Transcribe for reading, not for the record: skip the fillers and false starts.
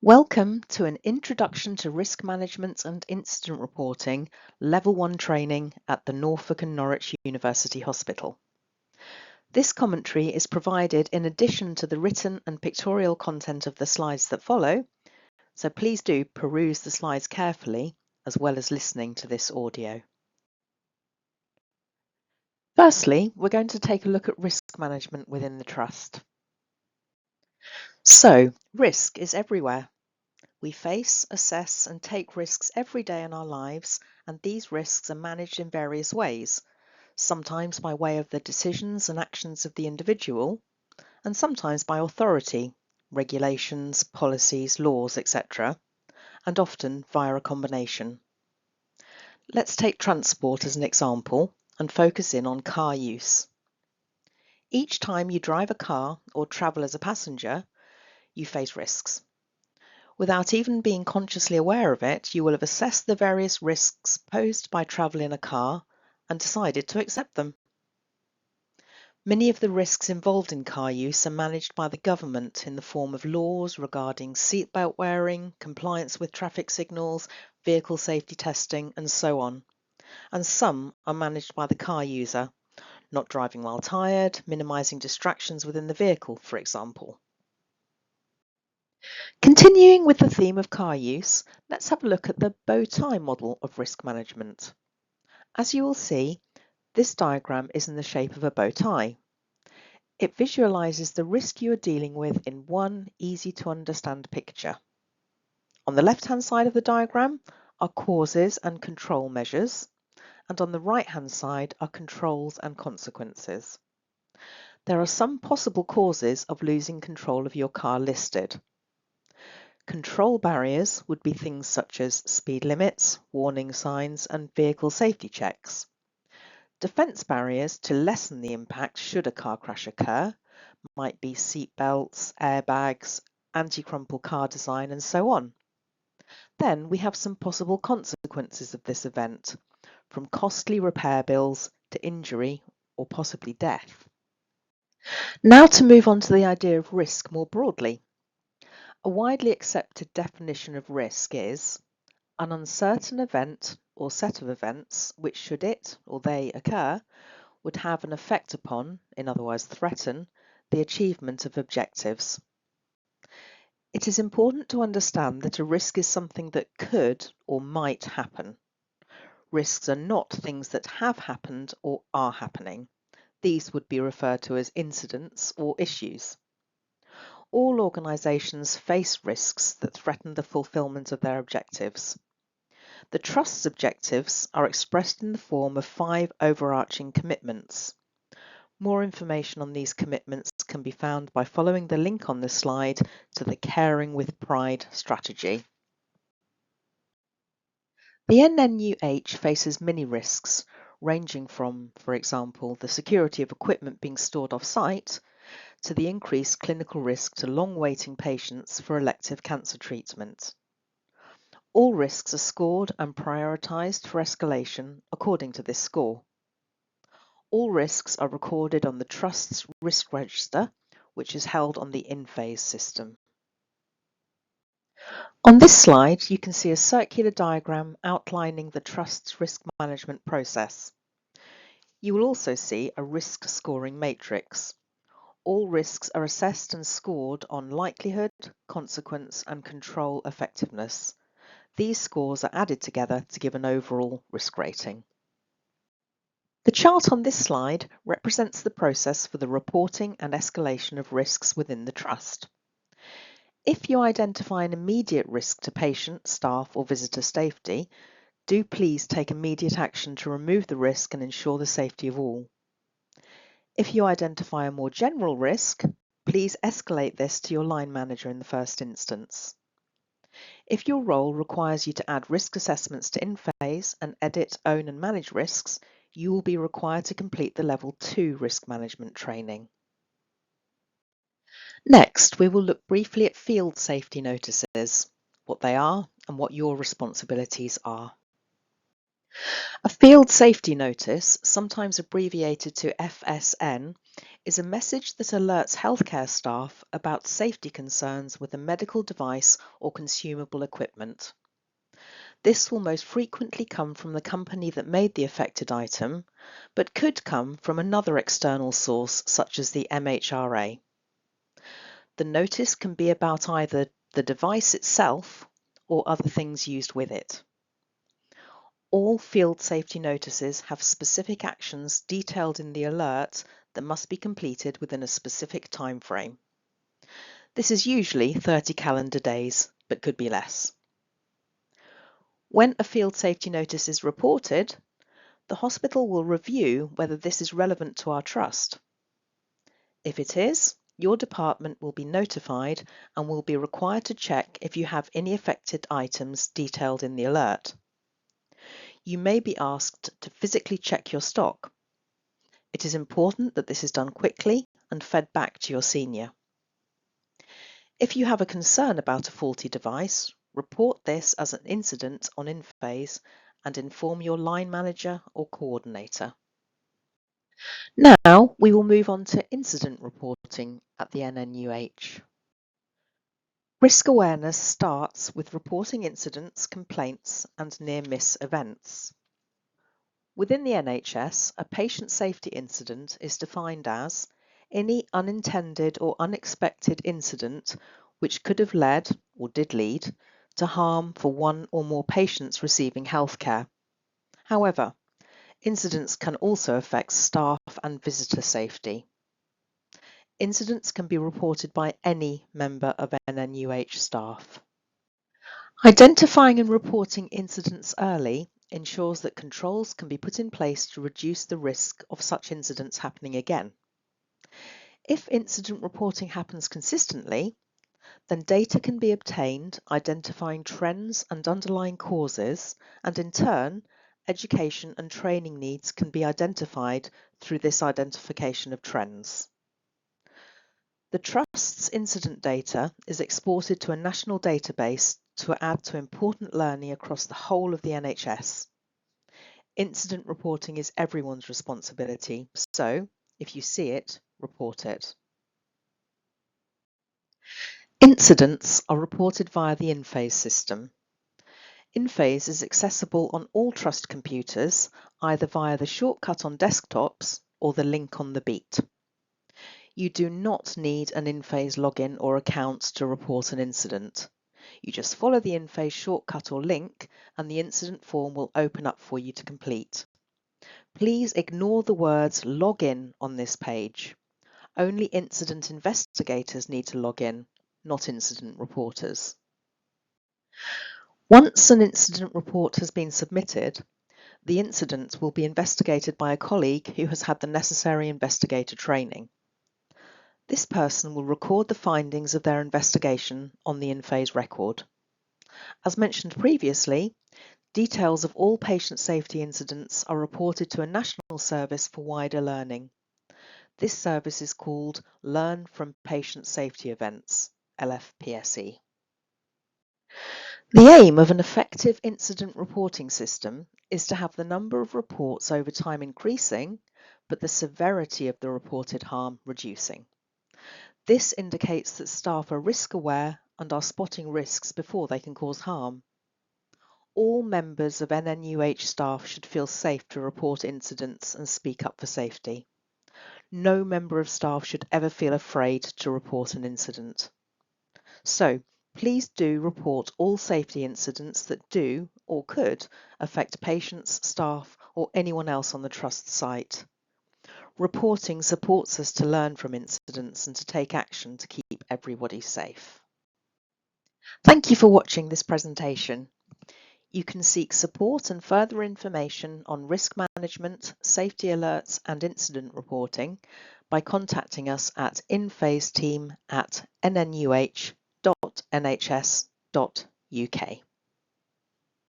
Welcome to an Introduction to Risk Management and Incident Reporting Level 1 training at the Norfolk and Norwich University Hospital. This commentary is provided in addition to the written and pictorial content of the slides that follow, so please do peruse the slides carefully as well as listening to this audio. Firstly, we're going to take a look at risk management within the Trust. So, risk is everywhere. We face, assess and take risks every day in our lives, and these risks are managed in various ways, sometimes by way of the decisions and actions of the individual, and sometimes by authority, regulations, policies, laws, etc., and often via a combination. Let's take transport as an example and focus in on car use. Each time you drive a car or travel as a passenger, you face risks. Without even being consciously aware of it, you will have assessed the various risks posed by travel in a car and decided to accept them. Many of the risks involved in car use are managed by the government in the form of laws regarding seatbelt wearing, compliance with traffic signals, vehicle safety testing, and so on. And some are managed by the car user, not driving while tired, minimising distractions within the vehicle, for example. Continuing with the theme of car use, let's have a look at the bow tie model of risk management. As you will see, this diagram is in the shape of a bow tie. It visualises the risk you are dealing with in one easy to understand picture. On the left-hand side of the diagram are causes and control measures, and on the right-hand side are controls and consequences. There are some possible causes of losing control of your car listed. Control barriers would be things such as speed limits, warning signs, and vehicle safety checks. Defence barriers to lessen the impact should a car crash occur might be seat belts, airbags, anti-crumple car design, and so on. Then we have some possible consequences of this event, from costly repair bills to injury or possibly death. Now to move on to the idea of risk more broadly. A widely accepted definition of risk is an uncertain event or set of events which, should it or they occur, would have an effect upon, in other words threaten, the achievement of objectives. It is important to understand that a risk is something that could or might happen. Risks are not things that have happened or are happening. These would be referred to as incidents or issues. All organisations face risks that threaten the fulfilment of their objectives. The Trust's objectives are expressed in the form of 5 overarching commitments. More information on these commitments can be found by following the link on this slide to the Caring with Pride strategy. The NNUH faces many risks, ranging from, for example, the security of equipment being stored off-site, to the increased clinical risk to long-waiting patients for elective cancer treatment. All risks are scored and prioritised for escalation according to this score. All risks are recorded on the Trust's risk register, which is held on the InPhase system. On this slide, you can see a circular diagram outlining the Trust's risk management process. You will also see a risk scoring matrix. All risks are assessed and scored on likelihood, consequence, and control effectiveness. These scores are added together to give an overall risk rating. The chart on this slide represents the process for the reporting and escalation of risks within the Trust. If you identify an immediate risk to patient, staff, or visitor safety, do please take immediate action to remove the risk and ensure the safety of all. If you identify a more general risk, please escalate this to your line manager in the first instance. If your role requires you to add risk assessments to InPhase and edit, own and manage risks, you will be required to complete the Level 2 risk management training. Next, we will look briefly at field safety notices, what they are and what your responsibilities are. A field safety notice, sometimes abbreviated to FSN, is a message that alerts healthcare staff about safety concerns with a medical device or consumable equipment. This will most frequently come from the company that made the affected item, but could come from another external source such as the MHRA. The notice can be about either the device itself or other things used with it. All field safety notices have specific actions detailed in the alert that must be completed within a specific time frame. This is usually 30 calendar days, but could be less. When a field safety notice is reported, the hospital will review whether this is relevant to our trust. If it is, your department will be notified and will be required to check if you have any affected items detailed in the alert. You may be asked to physically check your stock. It is important that this is done quickly and fed back to your senior. If you have a concern about a faulty device, report this as an incident on InPhase and inform your line manager or coordinator. Now we will move on to incident reporting at the NNUH. Risk awareness starts with reporting incidents, complaints and near-miss events. Within the NHS, a patient safety incident is defined as any unintended or unexpected incident which could have led, or did lead, to harm for one or more patients receiving healthcare. However, incidents can also affect staff and visitor safety. Incidents can be reported by any member of NNUH staff. Identifying and reporting incidents early ensures that controls can be put in place to reduce the risk of such incidents happening again. If incident reporting happens consistently, then data can be obtained identifying trends and underlying causes, and in turn, education and training needs can be identified through this identification of trends. The Trust's incident data is exported to a national database to add to important learning across the whole of the NHS. Incident reporting is everyone's responsibility, so if you see it, report it. Incidents are reported via the InPhase system. InPhase is accessible on all Trust computers, either via the shortcut on desktops or the link on the Beat. You do not need an InPhase login or account to report an incident. You just follow the InPhase shortcut or link and the incident form will open up for you to complete. Please ignore the words login on this page. Only incident investigators need to log in, not incident reporters. Once an incident report has been submitted, the incident will be investigated by a colleague who has had the necessary investigator training. This person will record the findings of their investigation on the InPhase record. As mentioned previously, details of all patient safety incidents are reported to a national service for wider learning. This service is called Learn from Patient Safety Events, LFPSE. The aim of an effective incident reporting system is to have the number of reports over time increasing, but the severity of the reported harm reducing. This indicates that staff are risk aware and are spotting risks before they can cause harm. All members of NNUH staff should feel safe to report incidents and speak up for safety. No member of staff should ever feel afraid to report an incident. So, please do report all safety incidents that do or could affect patients, staff, or anyone else on the Trust site. Reporting supports us to learn from incidents and to take action to keep everybody safe. Thank you for watching this presentation. You can seek support and further information on risk management, safety alerts and incident reporting by contacting us at inphaseteam@nnuh.nhs.uk.